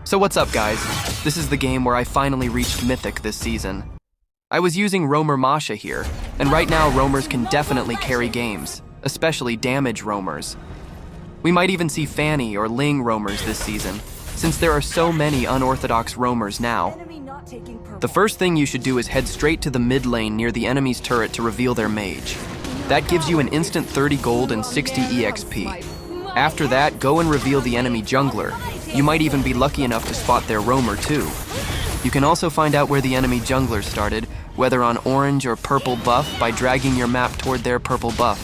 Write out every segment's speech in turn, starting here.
So what's up, guys? This is the game where I finally reached Mythic this season. I was using roamer Masha here, and right now roamers can definitely carry games, especially damage roamers. We might even see Fanny or Ling roamers this season, since there are so many unorthodox roamers now. The first thing you should do is head straight to the mid lane near the enemy's turret to reveal their mage. That gives you an instant 30 gold and 60 EXP. After that, go and reveal the enemy jungler. You might even be lucky enough to spot their roamer too. You can also find out where the enemy jungler started, whether on orange or purple buff, by dragging your map toward their purple buff.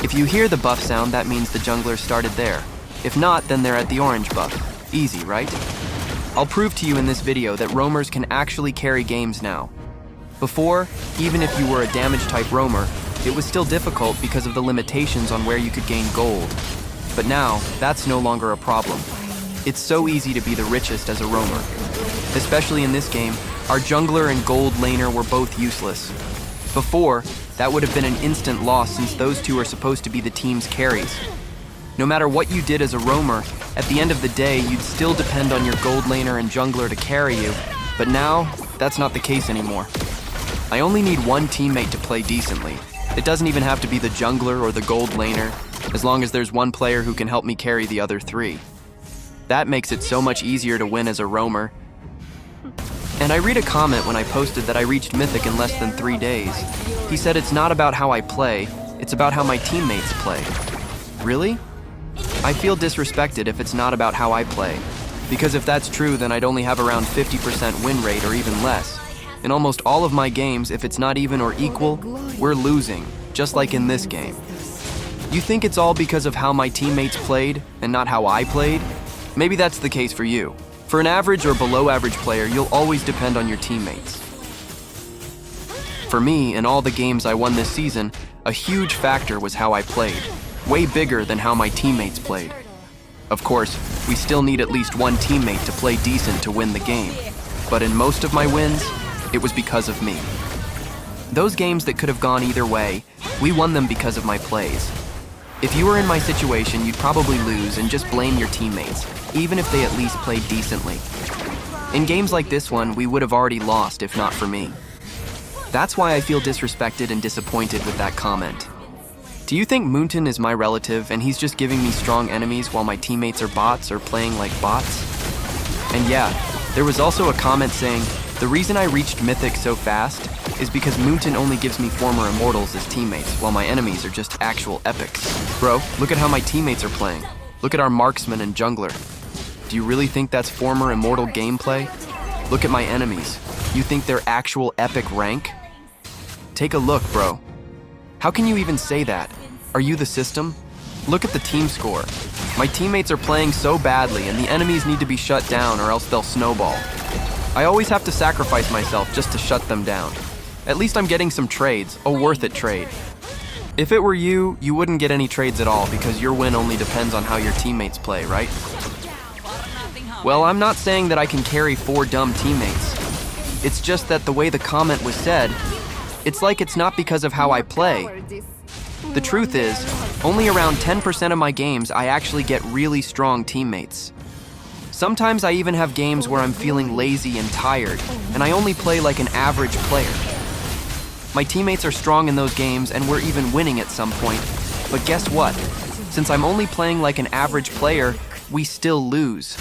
If you hear the buff sound, that means the jungler started there. If not, then they're at the orange buff. Easy, right? I'll prove to you in this video that roamers can actually carry games now. Before, even if you were a damage type roamer, it was still difficult because of the limitations on where you could gain gold. But now, that's no longer a problem. It's so easy to be the richest as a roamer. Especially in this game, our jungler and gold laner were both useless. Before, that would have been an instant loss since those two are supposed to be the team's carries. No matter what you did as a roamer, at the end of the day, you'd still depend on your gold laner and jungler to carry you, but now, that's not the case anymore. I only need one teammate to play decently. It doesn't even have to be the jungler or the gold laner, as long as there's one player who can help me carry the other three. That makes it so much easier to win as a roamer. And I read a comment when I posted that I reached Mythic in less than 3 days. He said it's not about how I play, it's about how my teammates play. Really? I feel disrespected if it's not about how I play. Because if that's true, then I'd only have around 50% win rate or even less. In almost all of my games, if it's not even or equal, we're losing, just like in this game. You think it's all because of how my teammates played and not how I played? Maybe that's the case for you. For an average or below average player, you'll always depend on your teammates. For me, in all the games I won this season, a huge factor was how I played, way bigger than how my teammates played. Of course, we still need at least one teammate to play decent to win the game, but in most of my wins, it was because of me. Those games that could have gone either way, we won them because of my plays. If you were in my situation, you'd probably lose and just blame your teammates, even if they at least played decently. In games like this one, we would have already lost if not for me. That's why I feel disrespected and disappointed with that comment. Do you think Yujin-kun is my relative and he's just giving me strong enemies while my teammates are bots or playing like bots? And yeah, there was also a comment saying, the reason I reached Mythic so fast is because Yujin-kun only gives me former immortals as teammates, while my enemies are just actual epics. Bro, look at how my teammates are playing. Look at our marksman and jungler. Do you really think that's former immortal gameplay? Look at my enemies. You think they're actual epic rank? Take a look, bro. How can you even say that? Are you the system? Look at the team score. My teammates are playing so badly and the enemies need to be shut down or else they'll snowball. I always have to sacrifice myself just to shut them down. At least I'm getting some trades, a worth it trade. If it were you, you wouldn't get any trades at all because your win only depends on how your teammates play, right? Well, I'm not saying that I can carry 4 dumb teammates. It's just that the way the comment was said, it's like it's not because of how I play. The truth is, only around 10% of my games I actually get really strong teammates. Sometimes I even have games where I'm feeling lazy and tired, and I only play like an average player. My teammates are strong in those games and we're even winning at some point, but guess what? Since I'm only playing like an average player, we still lose.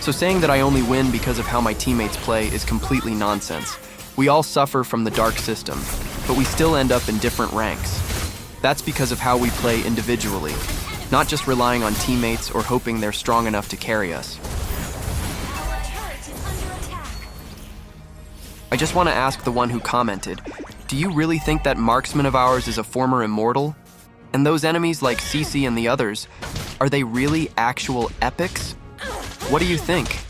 So saying that I only win because of how my teammates play is completely nonsense. We all suffer from the dark system, but we still end up in different ranks. That's because of how we play individually, not just relying on teammates or hoping they're strong enough to carry us. I just want to ask the one who commented, do you really think that marksman of ours is a former immortal? And those enemies like CC and the others, are they really actual epics? What do you think?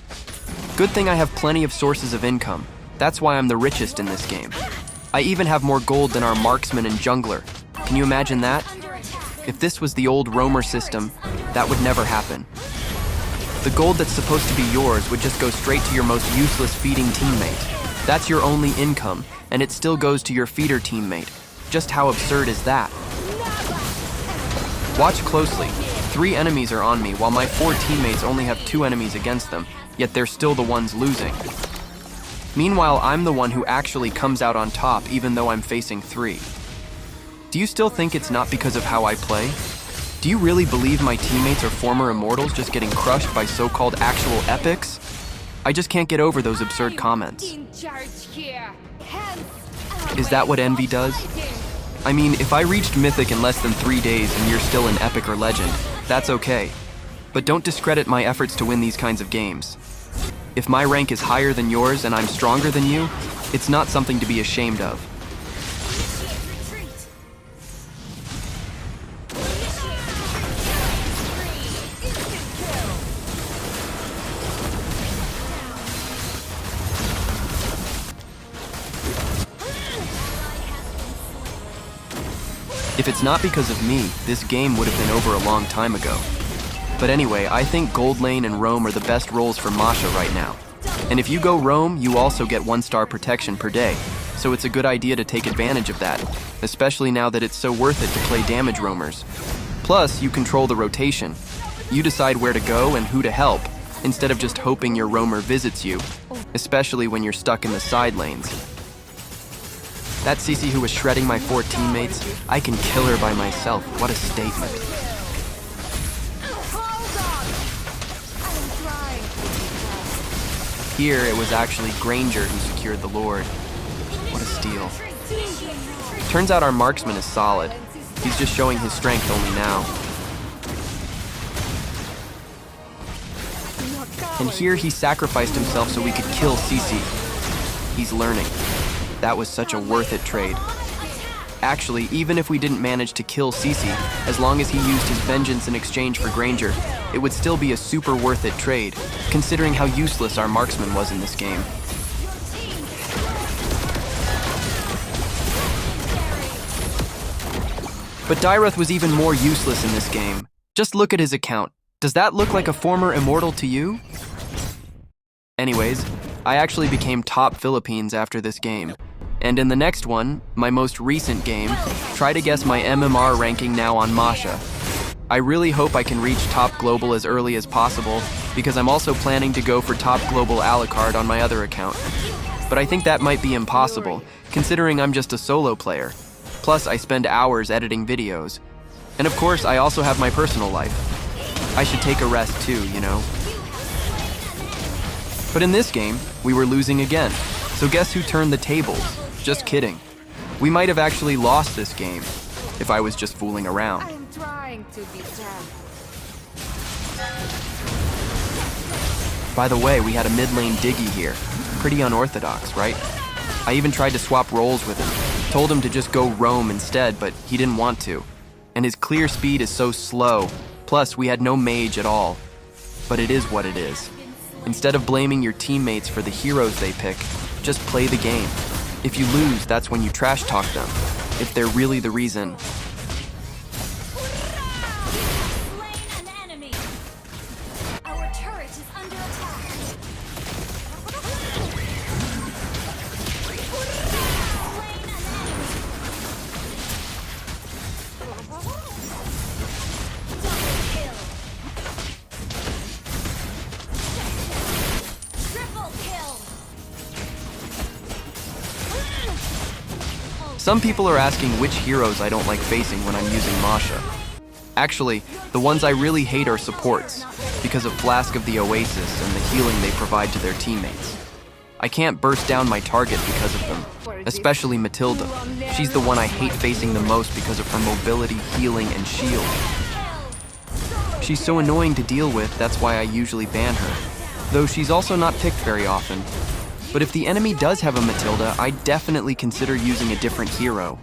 Good thing I have plenty of sources of income. That's why I'm the richest in this game. I even have more gold than our marksman and jungler. Can you imagine that? If this was the old roamer system, that would never happen. The gold that's supposed to be yours would just go straight to your most useless feeding teammate. That's your only income, and it still goes to your feeder teammate. Just how absurd is that? Watch closely. 3 enemies are on me while my 4 teammates only have 2 enemies against them, yet they're still the ones losing. Meanwhile, I'm the one who actually comes out on top even though I'm facing 3. Do you still think it's not because of how I play? Do you really believe my teammates are former immortals just getting crushed by so-called actual epics? I just can't get over those absurd comments. Is that what envy does? I mean, if I reached Mythic in less than 3 days and you're still an epic or legend, that's okay. But don't discredit my efforts to win these kinds of games. If my rank is higher than yours and I'm stronger than you, it's not something to be ashamed of. If it's not because of me, this game would have been over a long time ago. But anyway, I think Gold Lane and Roam are the best roles for Masha right now. And if you go Roam, you also get 1-star protection per day, so it's a good idea to take advantage of that, especially now that it's so worth it to play damage roamers. Plus, you control the rotation. You decide where to go and who to help, instead of just hoping your roamer visits you, especially when you're stuck in the side lanes. That CC who was shredding my 4 teammates, I can kill her by myself. What a statement. Here, it was actually Granger who secured the Lord. What a steal. Turns out our marksman is solid. He's just showing his strength only now. And here he sacrificed himself so we could kill CC. He's learning. That was such a worth it trade. Actually, even if we didn't manage to kill CC, as long as he used his vengeance in exchange for Granger, it would still be a super worth it trade, considering how useless our marksman was in this game. But Dyreth was even more useless in this game. Just look at his account. Does that look like a former immortal to you? Anyways, I actually became top Philippines after this game. And in the next one, my most recent game, try to guess my MMR ranking now on Masha. I really hope I can reach top global as early as possible, because I'm also planning to go for top global Alucard on my other account. But I think that might be impossible, considering I'm just a solo player. Plus, I spend hours editing videos. And of course, I also have my personal life. I should take a rest too, you know? But in this game, we were losing again. So guess who turned the tables? Just kidding. We might have actually lost this game if I was just fooling around. I am trying to be tough. By the way, we had a mid lane Diggy here. Pretty unorthodox, right? I even tried to swap roles with him. Told him to just go roam instead, but he didn't want to. And his clear speed is so slow. Plus, we had no mage at all. But it is what it is. Instead of blaming your teammates for the heroes they pick, just play the game. If you lose, that's when you trash talk them, if they're really the reason. Slain an enemy. Our turret is under attack. Slain an enemy. Double kill. Triple kill. Some people are asking which heroes I don't like facing when I'm using Masha. Actually, the ones I really hate are supports, because of Flask of the Oasis and the healing they provide to their teammates. I can't burst down my target because of them, especially Matilda. She's the one I hate facing the most because of her mobility, healing, and shield. She's so annoying to deal with, that's why I usually ban her, though she's also not picked very often. But if the enemy does have a Matilda, I definitely consider using a different hero.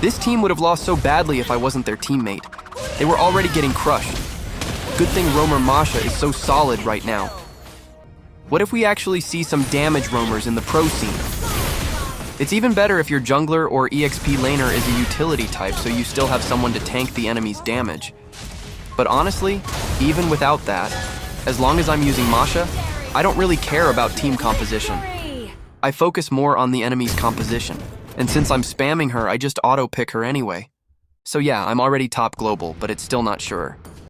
This team would have lost so badly if I wasn't their teammate. They were already getting crushed. Good thing roamer Masha is so solid right now. What if we actually see some damage roamers in the pro scene? It's even better if your jungler or EXP laner is a utility type so you still have someone to tank the enemy's damage. But honestly, even without that, as long as I'm using Masha, I don't really care about team composition. I focus more on the enemy's composition. And since I'm spamming her, I just auto-pick her anyway. So yeah, I'm already top global, but it's still not sure.